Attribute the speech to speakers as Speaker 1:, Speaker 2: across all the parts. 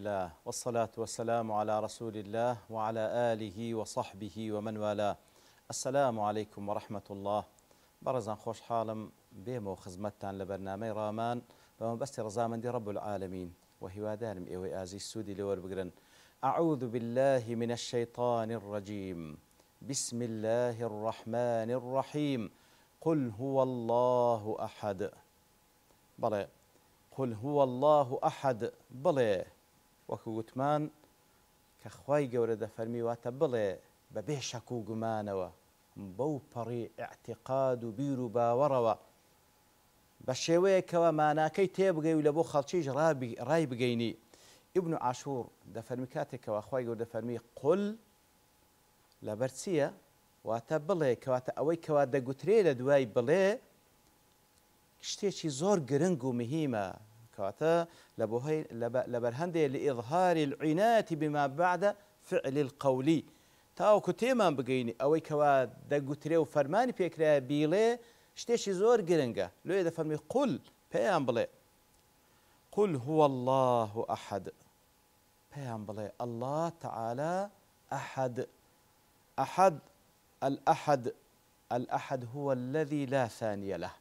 Speaker 1: الله والصلاة والسلام على رسول الله وعلى آله وصحبه ومن والاه. السلام عليكم ورحمة الله. برزان خوش حالم بيمو خزمتان لبرنامج رامان بمبستي رزامندي رب العالمين وهو دارم إيوي آزي السودي لور بقرن. أعوذ بالله من الشيطان الرجيم. بسم الله الرحمن الرحيم. قل هو الله أحد. بلى قل هو الله أحد بلى وكوتمان كخواي جورد فرمي واتبلى ببيشك وجمانوا بو بري اعتقاد بيرو باوروا بشوي كوا معناكي تبغي ولا بو خلشيج راي بجيني ابن عاشور دفرمي كاتك واخواي جورد فرمي قل لبرسية واتبلى كواتا أوي كوادا قتريل دواي بلى شتيشي زور جرنج ومهمة كواتا لبرهندي لإظهار العناية بما بعد فعل القولي تاو كتيما بقيني أوي كوادا قتري وفرماني بيكرا بيلي شتيشي زور جرنجا لو إذا فرمي قل بيان بلي قل هو الله أحد بيان بلي الله تعالى أحد أحد الأحد هو الذي لا ثاني له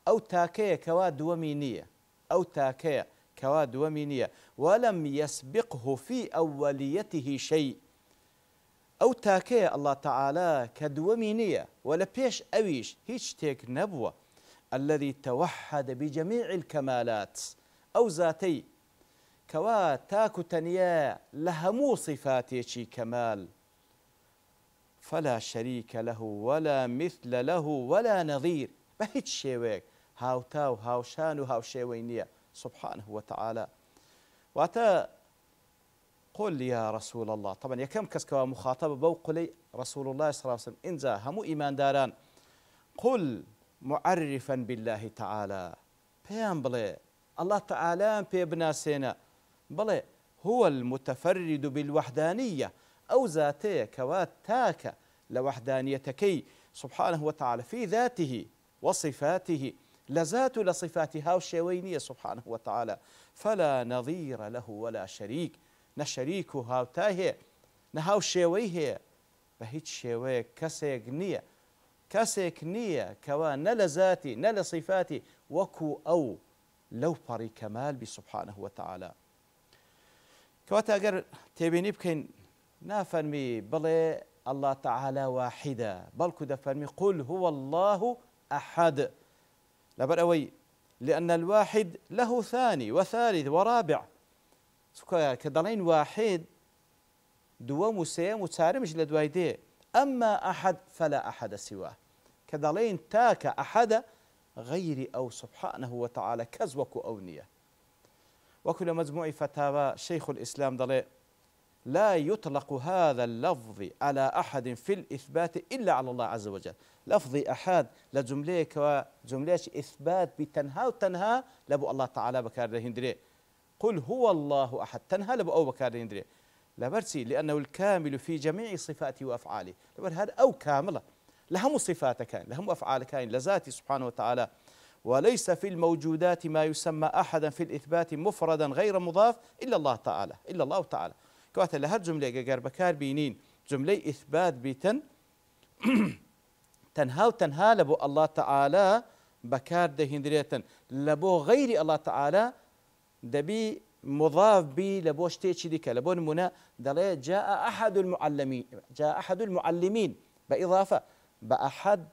Speaker 1: أو تاكية كواد ومينية أو تاكية كواد ومينية ولم يسبقه في أوليته شيء أو تاكية الله تعالى كدومينية ولا بيش أويش هيش تيك نبوة الذي توحد بجميع الكمالات أو ذاتي كوا تاكو تنيا لهمو صفاتي كمال فلا شريك له ولا مثل له ولا نظير بهيج شيويك هاو تاو هاو شانو هاو شيوينية سبحانه وتعالى واتا قل يا رسول الله طبعا يكم كسكوا مخاطبة بوقلي رسول الله صلى الله عليه وسلم إنزا همو إيمان داران قل معرفا بالله تعالى بيان بلي الله تعالى بيبنا سينا بلي هو المتفرد بالوحدانية أو ذاته كوات تاك لوحدانيتكي سبحانه وتعالى في ذاته وصفاته لذات لصفاتها وشيوينية سبحانه وتعالى فلا نظير له ولا شريك نشريك هاوتاه نهاو شيويه بهيج شيويه كسيك نية كوا نل ذاتي نل صفاتي وكو أو لو بري كمال بسبحانه وتعالى كواتا أجر تبيني بكين نافرمي بلي الله تعالى واحدة بل كده فرمي قل هو الله أحد لبرأوي لأن الواحد له ثاني وثالث ورابع كدلين واحد دوام وسيم وتسارمش لدوايديه أما أحد فلا أحد سواه كدلين تاك أحد غير أو سبحانه وتعالى كزوك أونية وكل مجموع فتاوى شيخ الإسلام ضلي لا يطلق هذا اللفظ على أحد في الإثبات إلا على الله عز وجل لفظ أحد لجملة وجملة إثبات بتنها وتنها لبو الله تعالى بكار هندري قل هو الله أحد تنها لبو أو بكار هندري لبرسي لأنه الكامل في جميع صفاته وأفعاله هذا أو كاملة لهم صفات كائن لهم أفعال كائن لذاته سبحانه وتعالى وليس في الموجودات ما يسمى أحدا في الإثبات مفردا غير مضاف إلا الله تعالى إلا الله تعالى كواتا لهر جملة قار بكار بينين جملة إثبات بيتن تنها وتنها لبو الله تعالى بكار دهندريتن لبو غير الله تعالى دبي مضاف بي لبو شتيتش ديك لبو نمونا دلي جاء أحد المعلمين بإضافة بأحد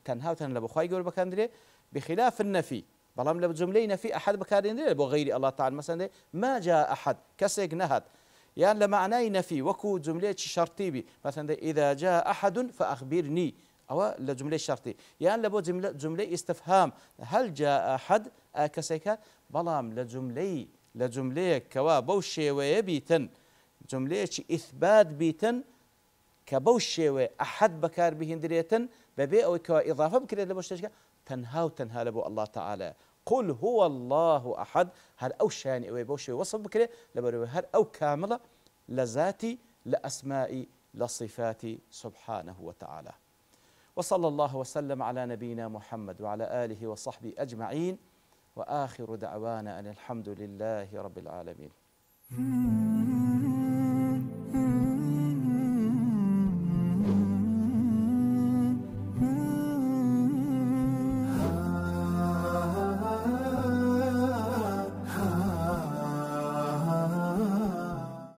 Speaker 1: تنها وتنها لبو خواي يقول بكار بخلاف النفي بلام لبو جملة نفي أحد بكار لبو غير الله تعالى مثلا ما جاء أحد كسيق نهد يعني لمعنى نفي وكو جملة شرطي مثلا إذا جاء أحد فأخبرني أو لجملة شرطي يعني لبو جملة استفهام هل جاء أحد كسيكا بلام لجملة كوا بوشي ويبيتن جملة إثبات بيتن كبوشي أحد بكار بهندريتن ببيع أو كوا إضافة بكرة لبوشتشكا تنها لبو الله تعالى قل هو الله أحد هل أو شاني أو بوشي وصف بكرة لبرو هل أو كاملة لذاتي لأسمائي لصفاتي سبحانه وتعالى وصلى الله وسلم على نبينا محمد وعلى آله وصحبه أجمعين وآخر دعوانا أن الحمد لله رب العالمين.
Speaker 2: Mm-hmm.